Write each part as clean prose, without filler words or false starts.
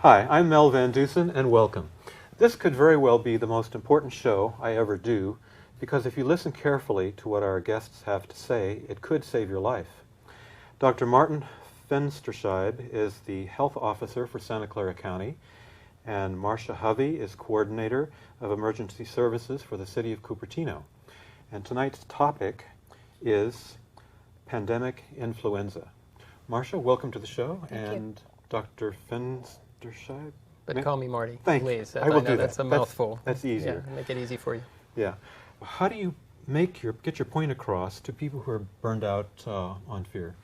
Hi, I'm Mel Van Dusen, and welcome. This could very well be the most important show I ever do, because if you listen carefully to what our guests have to say, it could save your life. Dr. Marty Fenstersheib is the health officer for Santa Clara County, and Marsha Hovey is coordinator of emergency services for the city of Cupertino. And tonight's topic is pandemic influenza. Marsha, welcome to the show. Thank you. Dr. Fenstersheib? But call me Marty, Thank please. you. I will do that. That's a mouthful. That's easier. Yeah, make it easy for you. Yeah. How do you get your point across to people who are burned out on fear?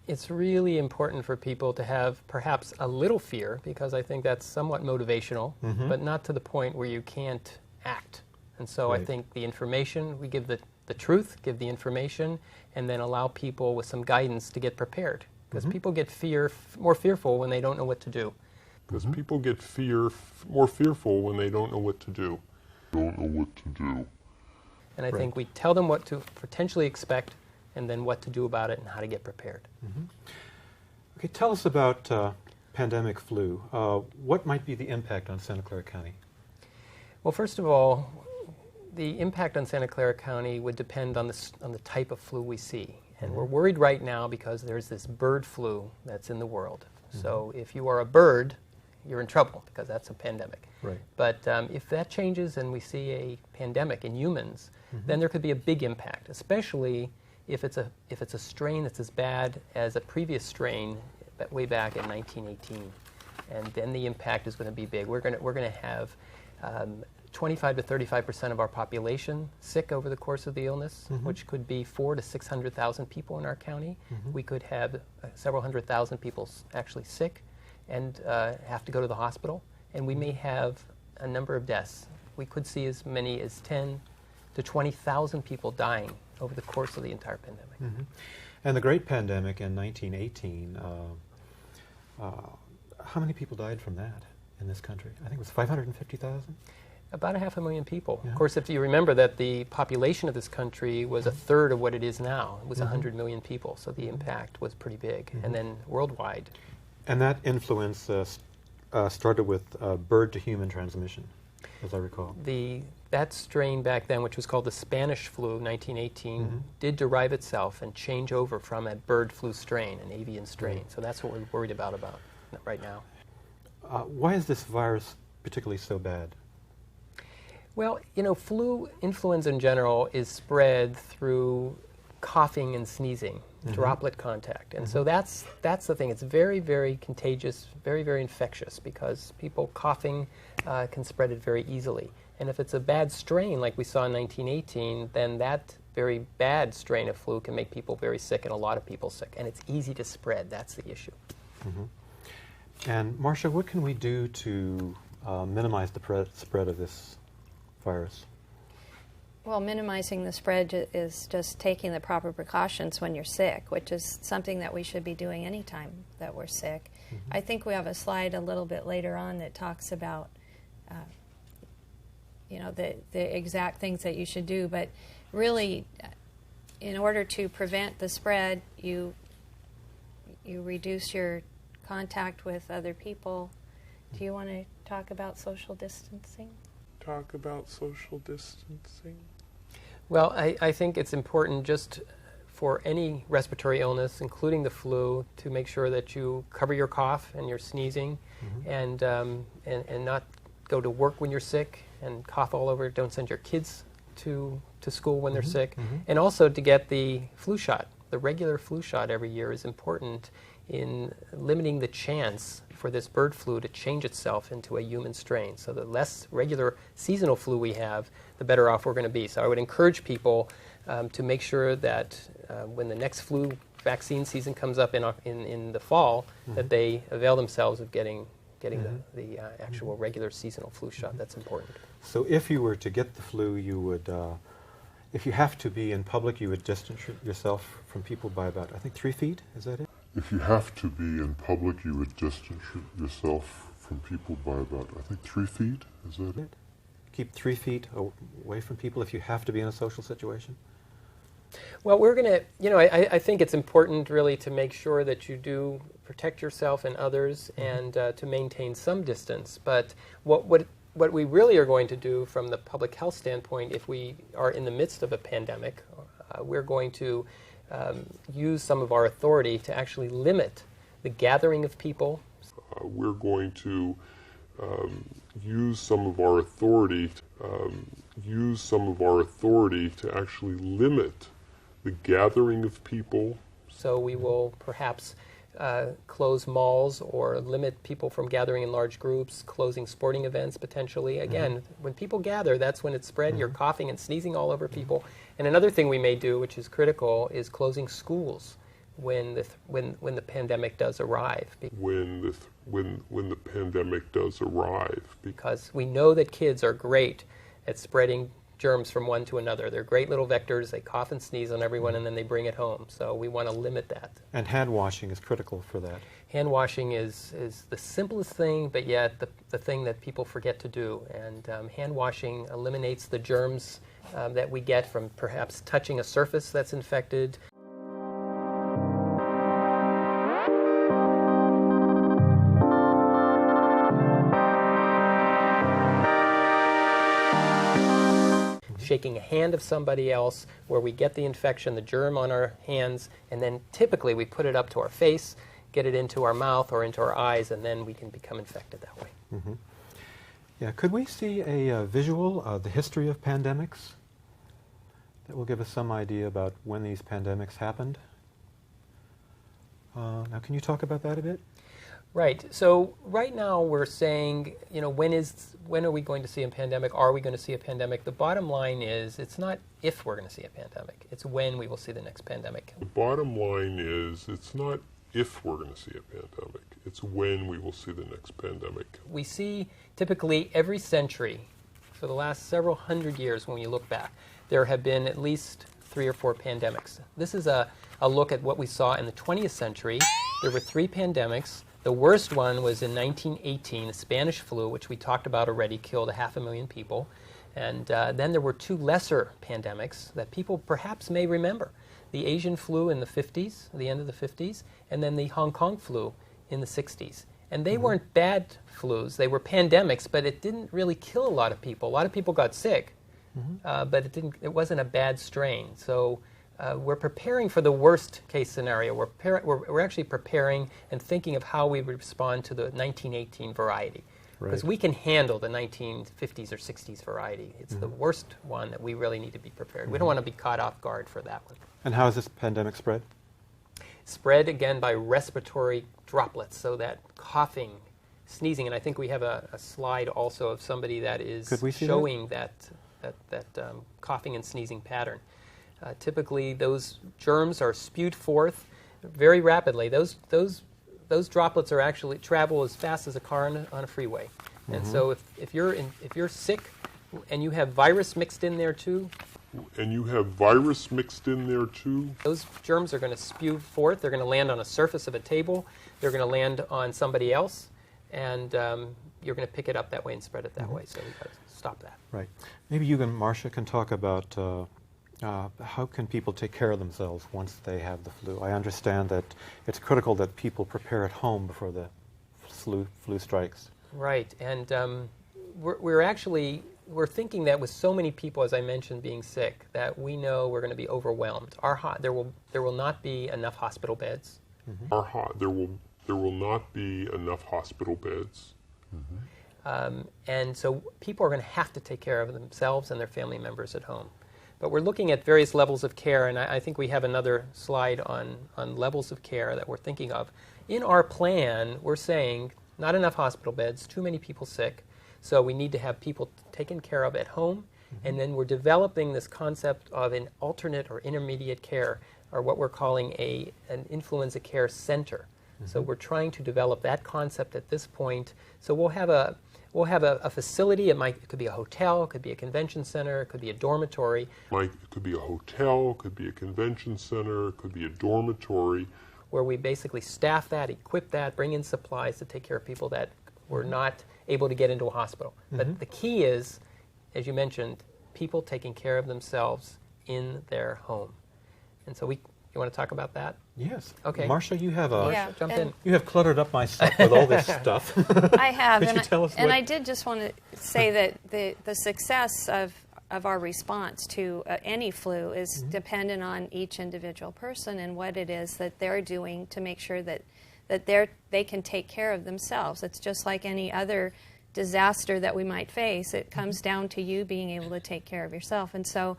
It's really important for people to have perhaps a little fear, because I think that's somewhat motivational, but not to the point where you can't act. And so Right. I think the information, we give the truth, give the information, and then allow people with some guidance to get prepared. Because people get more fearful when they don't know what to do. Because people get more fearful when they don't know what to do. And I think we tell them what to potentially expect, and then what to do about it and how to get prepared. Okay, tell us about pandemic flu. What might be the impact on Santa Clara County? Well, first of all, the impact on Santa Clara County would depend on the type of flu we see. And we're worried right now because there's this bird flu that's in the world. So if you are a bird, you're in trouble, because that's a pandemic. Right. But if that changes and we see a pandemic in humans, then there could be a big impact, especially if it's a strain that's as bad as a previous strain way back in 1918. And then the impact is going to be big. We're going to have 25 to 35% of our population sick over the course of the illness, which could be 400,000 to 600,000 people in our county. We could have several hundred thousand people actually sick and have to go to the hospital. And we may have a number of deaths. We could see as many as 10 to 20,000 people dying over the course of the entire pandemic. And the Great Pandemic in 1918, how many people died from that in this country? I think it was 550,000? About 500,000 people. Yeah. Of course, if you remember that the population of this country was a third of what it is now. It was 100 million people, so the impact was pretty big. And then worldwide. And that influence started with bird-to-human transmission, as I recall. That strain back then, which was called the Spanish flu, 1918, did derive itself and change over from a bird flu strain, an avian strain. So that's what we're worried about right now. Why is this virus particularly so bad? Well, influenza in general is spread through coughing and sneezing, droplet contact. And so that's the thing. It's very, very contagious, very, very infectious, because people coughing can spread it very easily. And if it's a bad strain like we saw in 1918, then that very bad strain of flu can make people very sick and a lot of people sick. And it's easy to spread. That's the issue. And Marsha, what can we do to minimize the spread of this virus? Well, minimizing the spread is just taking the proper precautions when you're sick, which is something that we should be doing anytime that we're sick. I think we have a slide a little bit later on that talks about the exact things that you should do, but really in order to prevent the spread, you reduce your contact with other people. Do you want to talk about social distancing? Well, I think it's important just for any respiratory illness, including the flu, to make sure that you cover your cough and your sneezing, and not go to work when you're sick and cough all over. Don't send your kids to school when they're sick. And also to get the flu shot. The regular flu shot every year is important in limiting the chance for this bird flu to change itself into a human strain. So the less regular seasonal flu we have, the better off we're going to be. So I would encourage people to make sure that when the next flu vaccine season comes up in the fall, that they avail themselves of getting the actual regular seasonal flu shot. That's important. So if you were to get the flu, you would, if you have to be in public, you would distance yourself from people by about, I think, 3 feet? Is that it? If you have to be in public, you would distance yourself from people by about, I think, 3 feet. Is that it? Keep 3 feet away from people if you have to be in a social situation? Well, we're going to, I think it's important really to make sure that you do protect yourself and others and to maintain some distance. But what we really are going to do from the public health standpoint, if we are in the midst of a pandemic, we're going to use some of our authority to actually limit the gathering of people. We're going to use some of our authority to actually limit the gathering of people. So we will perhaps close malls or limit people from gathering in large groups, closing sporting events potentially. Again, when people gather, that's when it's spread. You're coughing and sneezing all over people. And another thing we may do, which is critical, is closing schools when the pandemic does arrive. When the pandemic does arrive. Because we know that kids are great at spreading germs from one to another. They're great little vectors. They cough and sneeze on everyone, and then they bring it home. So we want to limit that. And hand washing is critical for that. Hand washing is the simplest thing, but yet the thing that people forget to do. And hand washing eliminates the germs that we get from perhaps touching a surface that's infected. Shaking a hand of somebody else where we get the infection, the germ on our hands, and then typically we put it up to our face, get it into our mouth or into our eyes, and then we can become infected that way. Mm-hmm. Yeah, could we see a visual of the history of pandemics that will give us some idea about when these pandemics happened? Now, can you talk about that a bit? Right. So right now we're saying, when are we going to see a pandemic? Are we going to see a pandemic? The bottom line is it's not if we're going to see a pandemic. It's when we will see the next pandemic. The bottom line is it's not if we're going to see a pandemic. It's when we will see the next pandemic. We see typically every century for the last several hundred years when you look back, there have been at least 3 or 4 pandemics. This is a look at what we saw in the 20th century. There were 3 pandemics. The worst one was in 1918, the Spanish flu, which we talked about already, killed 500,000 people. And then there were 2 lesser pandemics that people perhaps may remember. The Asian flu in the 50s, the end of the 50s, and then the Hong Kong flu in the 60s. And they weren't bad flus. They were pandemics, but it didn't really kill a lot of people. A lot of people got sick, but it wasn't a bad strain. So we're preparing for the worst case scenario. We're actually preparing and thinking of how we would respond to the 1918 variety. Because we can handle the 1950s or 60s variety. It's the worst one that we really need to be prepared. We don't want to be caught off guard for that one. And how is this pandemic spread? Spread, again, by respiratory droplets, so that coughing, sneezing, and I think we have a slide also of somebody that is showing that coughing and sneezing pattern. Typically, those germs are spewed forth very rapidly. Those droplets are actually travel as fast as a car on a freeway. And so if you're sick and you have virus mixed in there too, those germs are going to spew forth. They're going to land on a surface of a table. They're going to land on somebody else, and you're going to pick it up that way and spread it that way. So we've got to stop that. Right. Maybe you and Marsha can talk about how can people take care of themselves once they have the flu. I understand that it's critical that people prepare at home before the flu strikes. Right, and we're thinking that with so many people, as I mentioned, being sick, that we know we're going to be overwhelmed. There will not be enough hospital beds. There will not be enough hospital beds. And so people are going to have to take care of themselves and their family members at home. But we're looking at various levels of care, and I think we have another slide on levels of care that we're thinking of. In our plan, we're saying not enough hospital beds, too many people sick, so we need to have people taken care of at home, and then we're developing this concept of an alternate or intermediate care, or what we're calling an influenza care center. So we're trying to develop that concept at this point. So we'll have a facility. It could be a hotel, it could be a convention center, it could be a dormitory. It could be a hotel, it could be a convention center, it could be a dormitory. Where we basically staff that, equip that, bring in supplies to take care of people that were not able to get into a hospital. But the key is, as you mentioned, people taking care of themselves in their home. And so you want to talk about that? Yes. Okay. Marsha, you have Jump and in. you have cluttered up my stuff with all this stuff. I have, Could and, you tell us and what- I did just want to say that the success of our response to any flu is dependent on each individual person and what it is that they're doing to make sure that they can take care of themselves. It's just like any other disaster that we might face. It comes down to you being able to take care of yourself. And so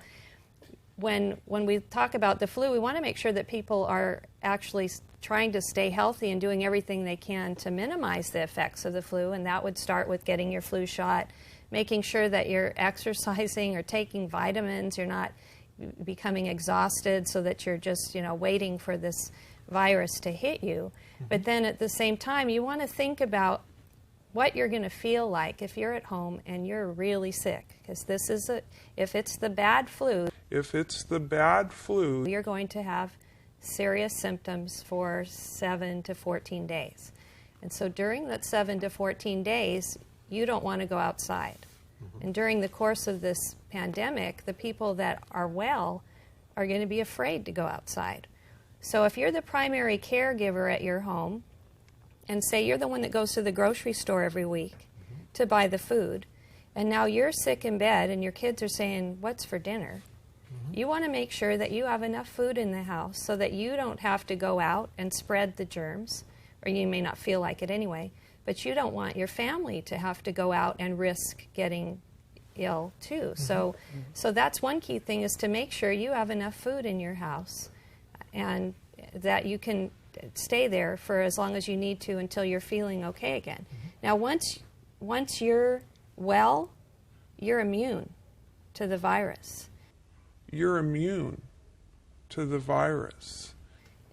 when we talk about the flu, we want to make sure that people are actually trying to stay healthy and doing everything they can to minimize the effects of the flu, and that would start with getting your flu shot, making sure that you're exercising or taking vitamins, you're not becoming exhausted so that you're just, waiting for this virus to hit you. But then at the same time, you want to think about what you're going to feel like if you're at home and you're really sick, because if it's the bad flu, you're going to have serious symptoms for 7 to 14 days. And so during that 7 to 14 days, you don't want to go outside. And during the course of this pandemic, the people that are well are going to be afraid to go outside. So if you're the primary caregiver at your home, and say you're the one that goes to the grocery store every week to buy the food, and now you're sick in bed and your kids are saying, "What's for dinner?" You want to make sure that you have enough food in the house so that you don't have to go out and spread the germs, or you may not feel like it anyway, but you don't want your family to have to go out and risk getting ill too. So that's one key thing, is to make sure you have enough food in your house and that you can stay there for as long as you need to until you're feeling okay again. Now, once you're well, you're immune to the virus.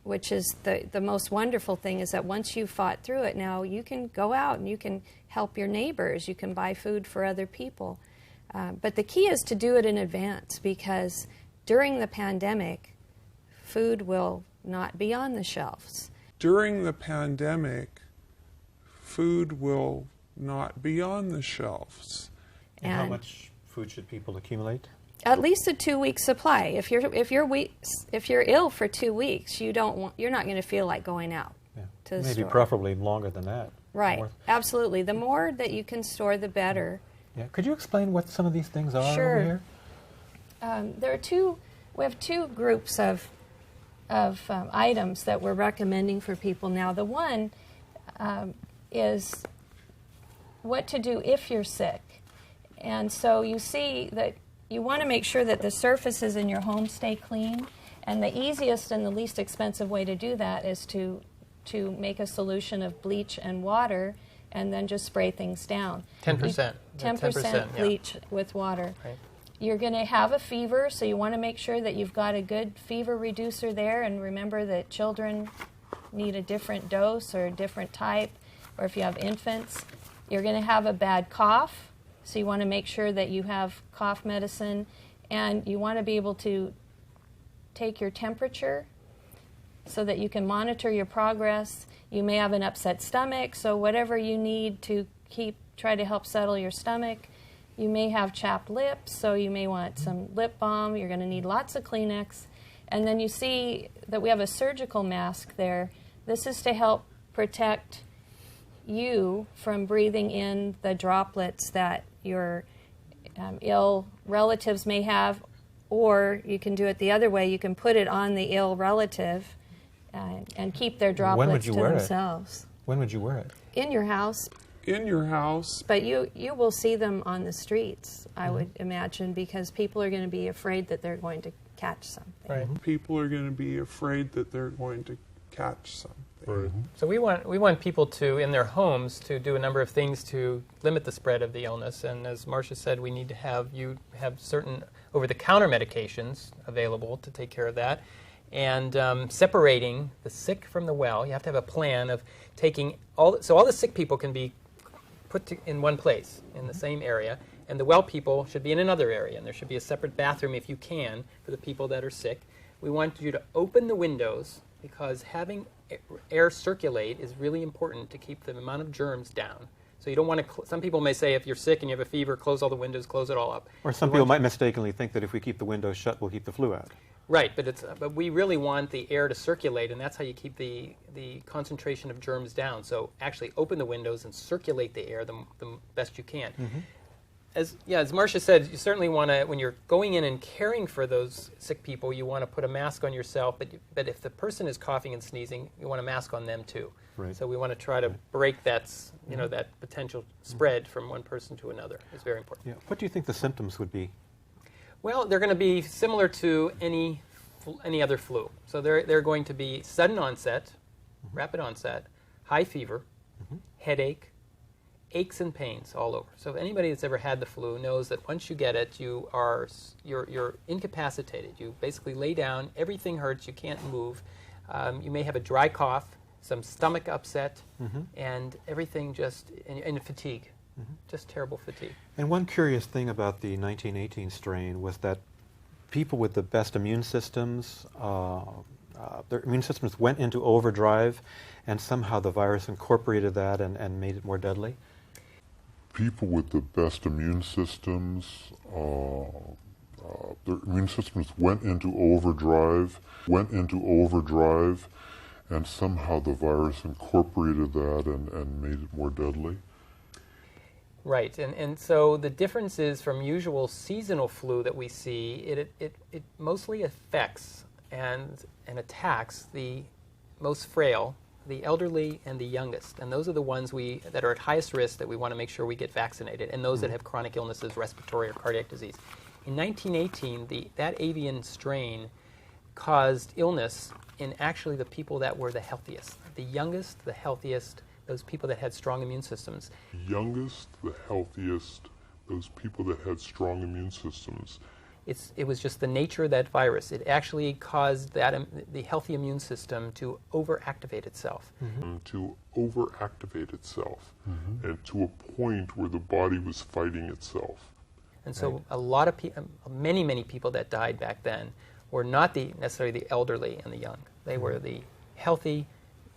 Which is the most wonderful thing, is that once you've fought through it, now you can go out and you can help your neighbors, you can buy food for other people. But the key is to do it in advance, because during the pandemic, food will not be on the shelves. And how much food should people accumulate? At least a 2-week supply. If you're ill for 2 weeks, you're not going to feel like going out to the Maybe store. preferably longer than that. Right. More. Absolutely. The more that you can store, the better. Yeah. Could you explain what some of these things are Sure. over here? We have two groups of items that we're recommending for people now. The one is what to do if you're sick. And so you see that you want to make sure that the surfaces in your home stay clean. And the easiest and the least expensive way to do that is to make a solution of bleach and water and then just spray things down. 10%. 10% bleach with water. Right. You're going to have a fever, so you want to make sure that you've got a good fever reducer there, and remember that children need a different dose or a different type, or if you have infants. You're going to have a bad cough, so you want to make sure that you have cough medicine, and you want to be able to take your temperature so that you can monitor your progress. You may have an upset stomach, so whatever you need to try to help settle your stomach. You may have chapped lips, so you may want some lip balm. You're going to need lots of Kleenex. And then you see that we have a surgical mask there. This is to help protect you from breathing in the droplets that your ill relatives may have, or you can do it the other way. You can put it on the ill relative and keep their droplets to themselves. When would you wear it? In your house. But you will see them on the streets, I would imagine, because people are going to be afraid that they're going to catch something. Right. Right. So we want people to, in their homes, to do a number of things to limit the spread of the illness. And as Marsha said, we need to have certain over-the-counter medications available to take care of that. And separating the sick from the well. You have to have a plan of taking all the sick people can be put in one place in the same area, and the well people should be in another area, and there should be a separate bathroom if you can for the people that are sick. We want you to open the windows, because having air circulate is really important to keep the amount of germs down. So you don't want to, some people may say if you're sick and you have a fever, close all the windows, close it all up. Or some people might mistakenly think that if we keep the windows shut, we'll keep the flu out. Right, but we really want the air to circulate, and that's how you keep the concentration of germs down. So actually open the windows and circulate the air the best you can. As Marsha said, you certainly want to, when you're going in and caring for those sick people, you want to put a mask on yourself, but if the person is coughing and sneezing, you want a mask on them too. Right. So we want to try to break that, that potential spread from one person to another. It's very important. Yeah. What do you think the symptoms would be? Well, they're going to be similar to any other flu. So they're going to be sudden onset, rapid onset, high fever, headache, aches and pains all over. So if anybody that's ever had the flu knows that once you get it, you're incapacitated. You basically lay down, everything hurts, you can't move. You may have a dry cough, some stomach upset, and everything and fatigue. Just terrible fatigue. And one curious thing about the 1918 strain was that people with the best immune systems, their immune systems went into overdrive, and somehow the virus incorporated that and made it more deadly. People with the best immune systems, their immune systems went into overdrive, and somehow the virus incorporated that and made it more deadly. Right, and so the difference is from usual seasonal flu that we see, it mostly affects and attacks the most frail, the elderly, and the youngest. And those are the ones that are at highest risk that we want to make sure we get vaccinated, and those that have chronic illnesses, respiratory or cardiac disease. In 1918, that avian strain caused illness in actually the people that were the healthiest, the youngest, the healthiest, those people that had strong immune systems. Youngest, the healthiest, those people that had strong immune systems. It was just the nature of that virus. It actually caused the healthy immune system to overactivate itself. To overactivate itself, and to a point where the body was fighting itself. And so a lot of many people that died back then were not necessarily the elderly and the young. They were the healthy,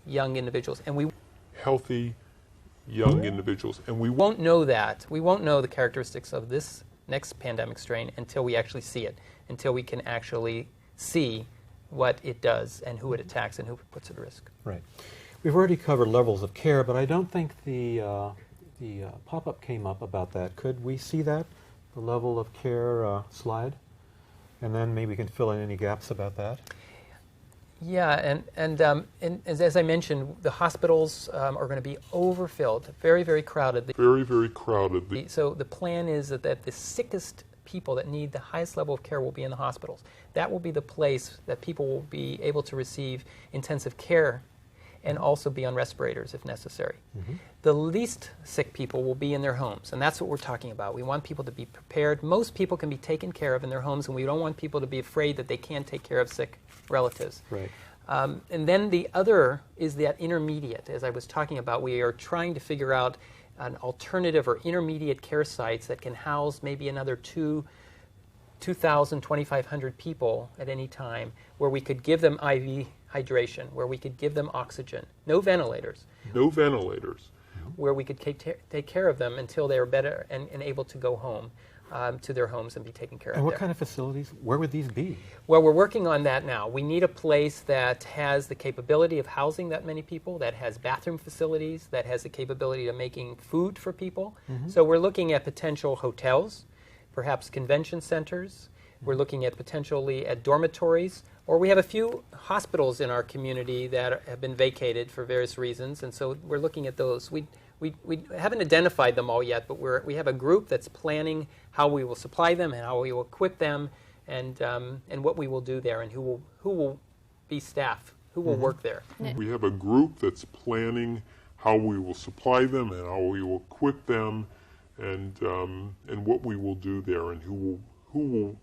young individuals. And we won't know that. We won't know the characteristics of this next pandemic strain until we actually see it, until we can actually see what it does and who it attacks and who it puts at risk. Right. We've already covered levels of care, but I don't think the pop-up came up about that. Could we see that, the level of care slide? And then maybe we can fill in any gaps about that. Yeah, and as I mentioned, the hospitals are going to be overfilled, very, very crowded. Very crowded. So the plan is that the sickest people that need the highest level of care will be in the hospitals. That will be the place that people will be able to receive intensive care and also be on respirators if necessary. The least sick people will be in their homes, and that's what we're talking about. We want people to be prepared. Most people can be taken care of in their homes, and we don't want people to be afraid that they can't take care of sick relatives. Right. And then the other is that intermediate. As I was talking about, we are trying to figure out an alternative or intermediate care sites that can house maybe another 2,000, 2,500 people at any time, where we could give them IV hydration, where we could give them oxygen, no ventilators, where we could take care of them until they are better and able to go home to their homes and be taken care of. And what kind of facilities, where would these be? Well, we're working on that now. We need a place that has the capability of housing that many people, that has bathroom facilities, that has the capability of making food for people. So we're looking at potential hotels, perhaps convention centers. We're looking at potentially at dormitories, or we have a few hospitals in our community that have been vacated for various reasons, and so we're looking at those. We haven't identified them all yet, but we have a group that's planning how we will supply them and how we will equip them, and what we will do there, and who will be staff, who will work there. We have a group that's planning how we will supply them and how we will equip them, and what we will do there, and who will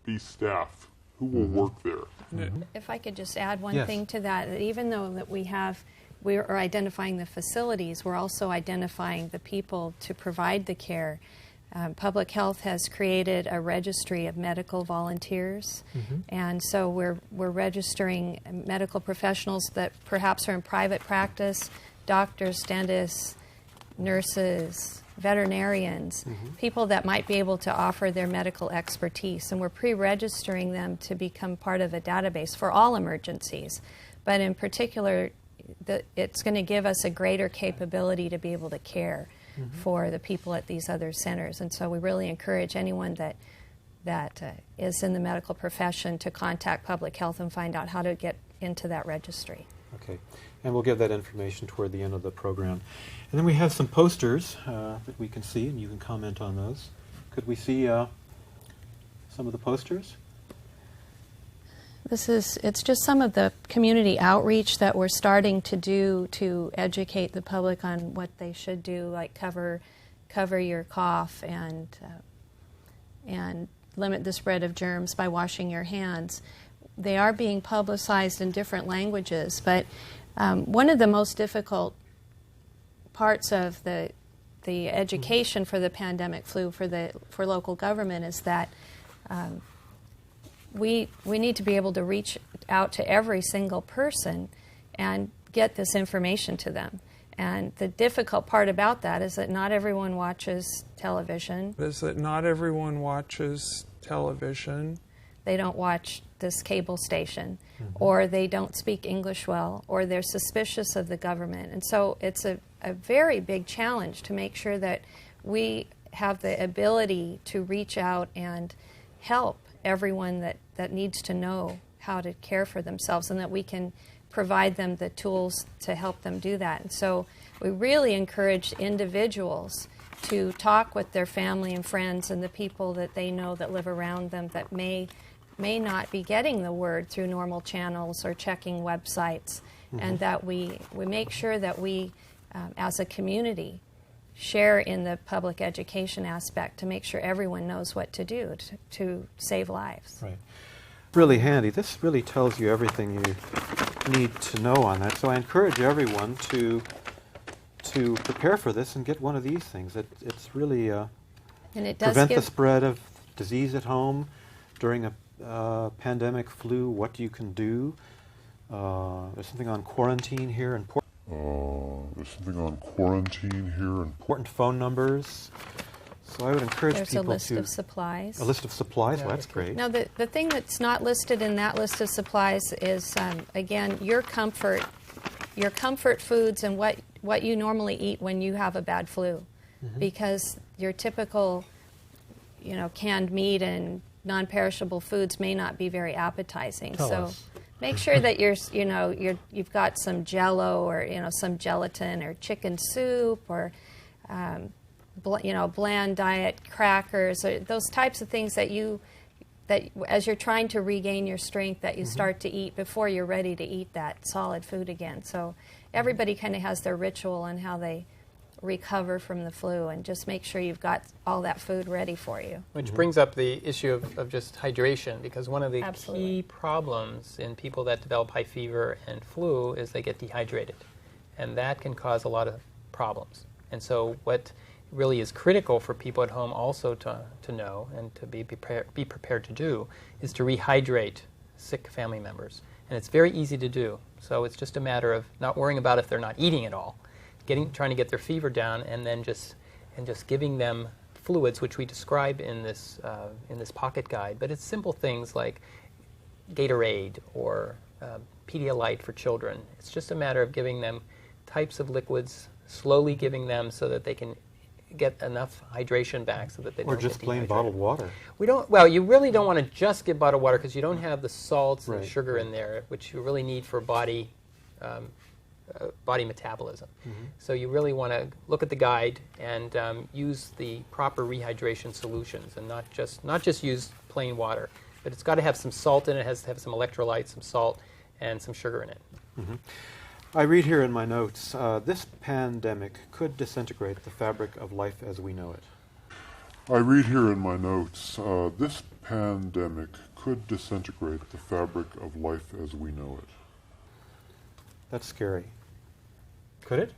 be staff, who will work there. If I could just add one Yes. thing to that even though that we are identifying the facilities, we're also identifying the people to provide the care. Public Health has created a registry of medical volunteers, and so we're registering medical professionals that perhaps are in private practice, doctors, dentists, nurses, veterinarians, people that might be able to offer their medical expertise. And we're pre-registering them to become part of a database for all emergencies. But in particular, it's going to give us a greater capability to be able to care for the people at these other centers. And so we really encourage anyone that is in the medical profession to contact public health and find out how to get into that registry. Okay, and we'll give that information toward the end of the program. And then we have some posters that we can see, and you can comment on those. Could we see some of the posters? It's just some of the community outreach that we're starting to do to educate the public on what they should do, like cover your cough and limit the spread of germs by washing your hands. They are being publicized in different languages, but one of the most difficult parts of the education for the pandemic flu for local government is that we need to be able to reach out to every single person and get this information to them. And the difficult part about that is that not everyone watches television. They don't watch this cable station, or they don't speak English well, or they're suspicious of the government. And so it's a very big challenge to make sure that we have the ability to reach out and help everyone that needs to know how to care for themselves, and that we can provide them the tools to help them do that. And so we really encourage individuals to talk with their family and friends and the people that they know that live around them that may not be getting the word through normal channels or checking websites, and that we make sure that we, as a community, share in the public education aspect to make sure everyone knows what to do to save lives. Right. Really handy. This really tells you everything you need to know on that. So I encourage everyone to prepare for this and get one of these things. It's really and it does prevent the spread of disease at home during a pandemic flu. What you can do. There's something on quarantine here. Important phone numbers. So I would encourage There's people to... There's a list of supplies. A list of supplies? Yeah, Well, that's great. Now, the thing that's not listed in that list of supplies is, again, your comfort foods and what you normally eat when you have a bad flu. Because your typical, canned meat and non-perishable foods may not be very appetizing. Tell so us. make sure that you've got some Jell-O or some gelatin or chicken soup or bland diet crackers, or those types of things that as you're trying to regain your strength, that you start to eat before you're ready to eat that solid food again. So everybody kind of has their ritual on how they recover from the flu, and just make sure you've got all that food ready for you. Which brings up the issue of just hydration, because one of the Absolutely. key problems in people that develop high fever and flu is they get dehydrated, and that can cause a lot of problems. And so what really is critical for people at home also to know and to be prepared to do is to rehydrate sick family members. And it's very easy to do. So it's just a matter of not worrying about if they're not eating at all, trying to get their fever down, and then just giving them fluids, which we describe in this pocket guide. But it's simple things like Gatorade or Pedialyte for children. It's just a matter of giving them types of liquids, slowly giving them so that they can get enough hydration back so that they don't Or just get plain dehydrated. bottled water. Well, you really don't want to just give bottled water because you don't have the salts and Right. sugar in there, which you really need for body metabolism. So you really want to look at the guide and use the proper rehydration solutions, and not just use plain water. But it's got to have some salt in it. It has to have some electrolytes, some salt, and some sugar in it. I read here in my notes, this pandemic could disintegrate the fabric of life as we know it. This pandemic could disintegrate the fabric of life as we know it. That's scary. Could it?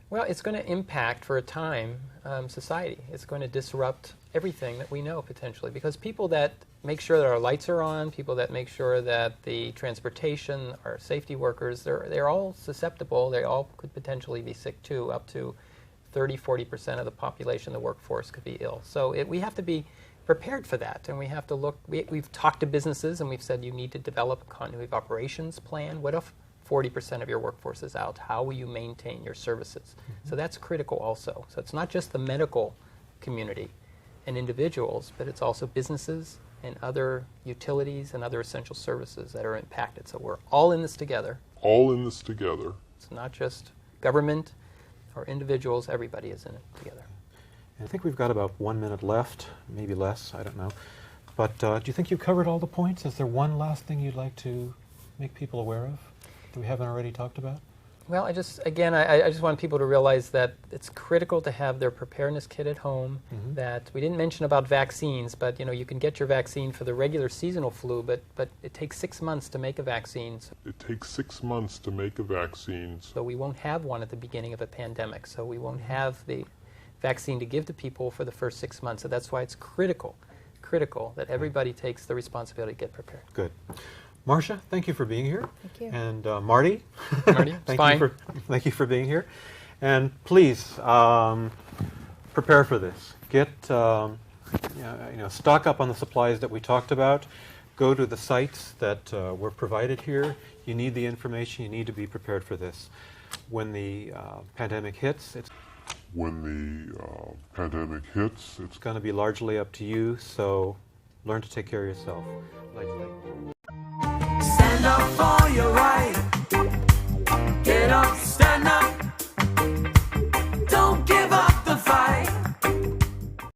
Well, it's going to impact for a time society. It's going to disrupt everything that we know potentially, because people that make sure that our lights are on, people that make sure that the transportation, our safety workers, they're all susceptible. They all could potentially be sick too, up to 30-40% of the population, the workforce, could be ill. So we have to be prepared for that, and we have to look. We've talked to businesses, and we've said you need to develop a continuity of operations plan. What if 40% of your workforce is out? How will you maintain your services? So that's critical also. So it's not just the medical community and individuals, but it's also businesses and other utilities and other essential services that are impacted. So we're all in this together. All in this together. It's not just government or individuals. Everybody is in it together. I think we've got about 1 minute left, maybe less, I don't know. But do you think you covered all the points? Is there one last thing you'd like to make people aware of that we haven't already talked about? Well, I just want people to realize that it's critical to have their preparedness kit at home. That we didn't mention about vaccines, but you can get your vaccine for the regular seasonal flu, but it takes 6 months to make a vaccine. It takes 6 months to make a vaccine. So we won't have one at the beginning of a pandemic. So we won't have the vaccine to give to people for the first 6 months. So that's why it's critical that everybody takes the responsibility to get prepared. Good. Marsha, thank you for being here. Thank you. And Marty, thank you for being here. And please prepare for this. Get stock up on the supplies that we talked about. Go to the sites that were provided here. You need the information. You need to be prepared for this. When the pandemic hits, it's going to be largely up to you. So learn to take care of yourself.